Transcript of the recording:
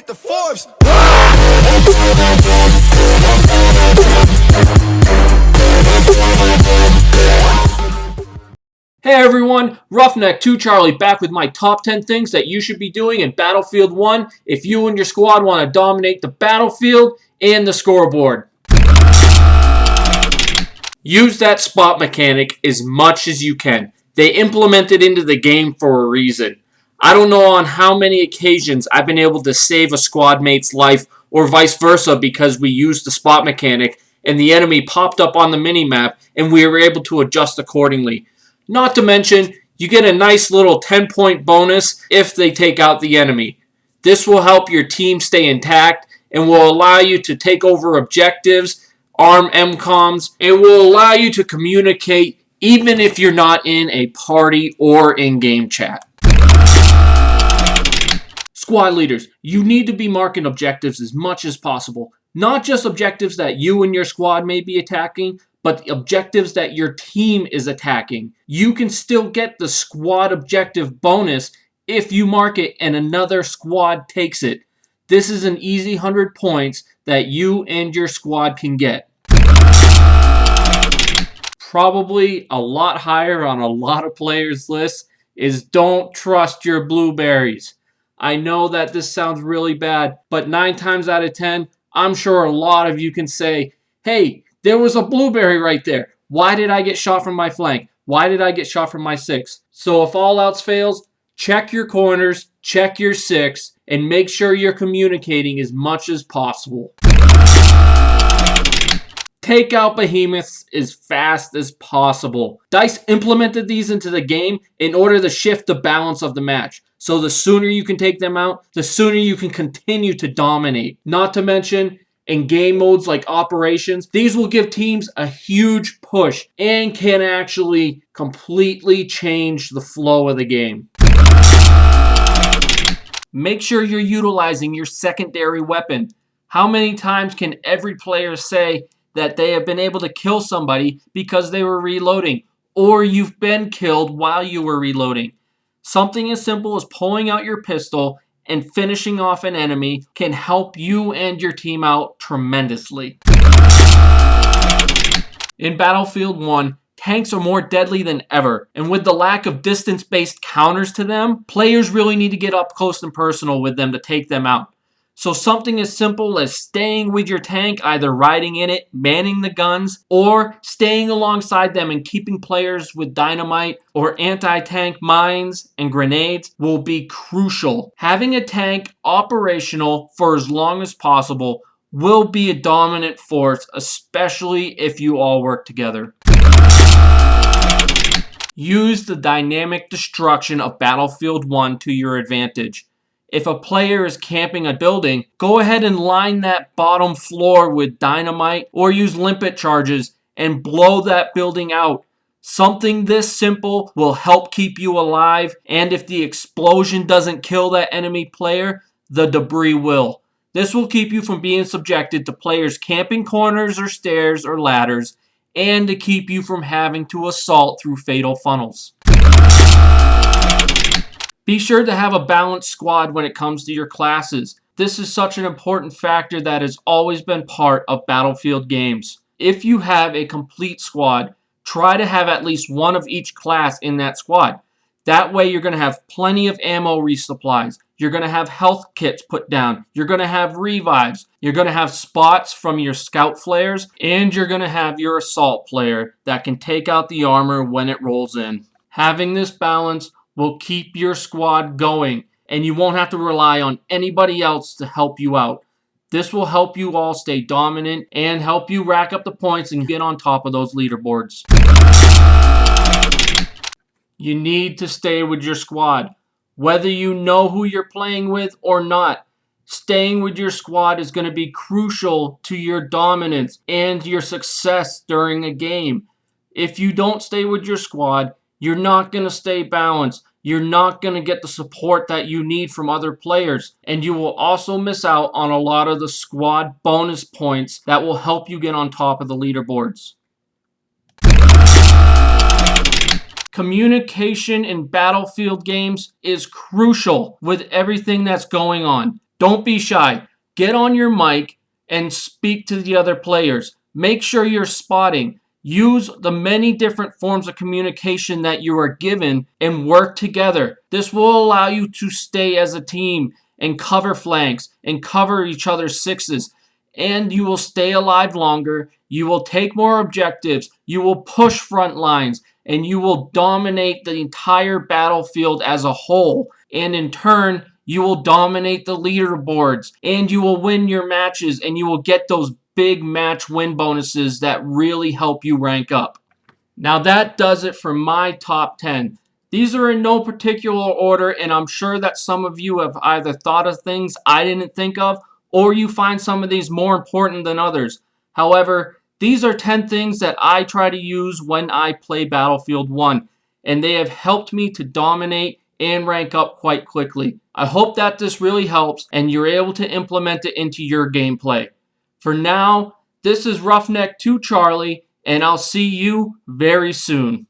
The Forbes. Hey everyone, Roughneck2 Charlie back with my top 10 things that you should be doing in Battlefield 1 if you and your squad want to dominate the battlefield and the scoreboard. Use that spot mechanic as much as you can. They implemented into the game for a reason. I don't know on how many occasions I've been able to save a squad mate's life or vice versa because we used the spot mechanic and the enemy popped up on the minimap and we were able to adjust accordingly. Not to mention, you get a nice little 10-point bonus if they take out the enemy. This will help your team stay intact and will allow you to take over objectives, arm MCOMs, and will allow you to communicate even if you're not in a party or in-game chat. Squad leaders, you need to be marking objectives as much as possible. Not just objectives that you and your squad may be attacking, but objectives that your team is attacking. You can still get the squad objective bonus if you mark it and another squad takes it. This is an easy 100 points that you and your squad can get. Probably a lot higher on a lot of players' lists is don't trust your blueberries. I know that this sounds really bad, but 9 times out of 10, I'm sure a lot of you can say, hey, there was a blueberry right there. Why did I get shot from my flank? Why did I get shot from my 6? So if all else fails, check your corners, check your 6, and make sure you're communicating as much as possible. Take out behemoths as fast as possible. DICE implemented these into the game in order to shift the balance of the match. So the sooner you can take them out, the sooner you can continue to dominate. Not to mention, in game modes like operations, these will give teams a huge push and can actually completely change the flow of the game. Make sure you're utilizing your secondary weapon. How many times can every player say that they have been able to kill somebody because they were reloading, or you've been killed while you were reloading? Something as simple as pulling out your pistol and finishing off an enemy can help you and your team out tremendously. In Battlefield 1, tanks are more deadly than ever, and with the lack of distance-based counters to them, players really need to get up close and personal with them to take them out. So something as simple as staying with your tank, either riding in it, manning the guns, or staying alongside them and keeping players with dynamite or anti-tank mines and grenades will be crucial. Having a tank operational for as long as possible will be a dominant force, especially if you all work together. Use the dynamic destruction of Battlefield 1 to your advantage. If a player is camping a building, go ahead and line that bottom floor with dynamite or use limpet charges and blow that building out. Something this simple will help keep you alive, and if the explosion doesn't kill that enemy player, the debris will. This will keep you from being subjected to players camping corners or stairs or ladders, and to keep you from having to assault through fatal funnels. Be sure to have a balanced squad when it comes to your classes. This is such an important factor that has always been part of Battlefield games. If you have a complete squad, try to have at least one of each class in that squad. That way you're going to have plenty of ammo resupplies. You're going to have health kits put down. You're going to have revives. You're going to have spots from your scout flares. And you're going to have your assault player that can take out the armor when it rolls in. Having this balance will keep your squad going, and you won't have to rely on anybody else to help you out. This will help you all stay dominant and help you rack up the points and get on top of those leaderboards. You need to stay with your squad. Whether you know who you're playing with or not, staying with your squad is going to be crucial to your dominance and your success during a game. If you don't stay with your squad, you're not going to stay balanced. You're not going to get the support that you need from other players. And you will also miss out on a lot of the squad bonus points that will help you get on top of the leaderboards. Communication in Battlefield games is crucial with everything that's going on. Don't be shy. Get on your mic and speak to the other players. Make sure you're spotting. Use the many different forms of communication that you are given and work together. This will allow you to stay as a team and cover flanks and cover each other's sixes. And you will stay alive longer. You will take more objectives. You will push front lines. And you will dominate the entire battlefield as a whole. And in turn, you will dominate the leaderboards. And you will win your matches. And you will get those big match win bonuses that really help you rank up. Now that does it for my top 10. These are in no particular order, and I'm sure that some of you have either thought of things I didn't think of, or you find some of these more important than others. However, these are 10 things that I try to use when I play Battlefield 1, and they have helped me to dominate and rank up quite quickly. I hope that this really helps and you're able to implement it into your gameplay. For now, this is Roughneck 2 Charlie, and I'll see you very soon.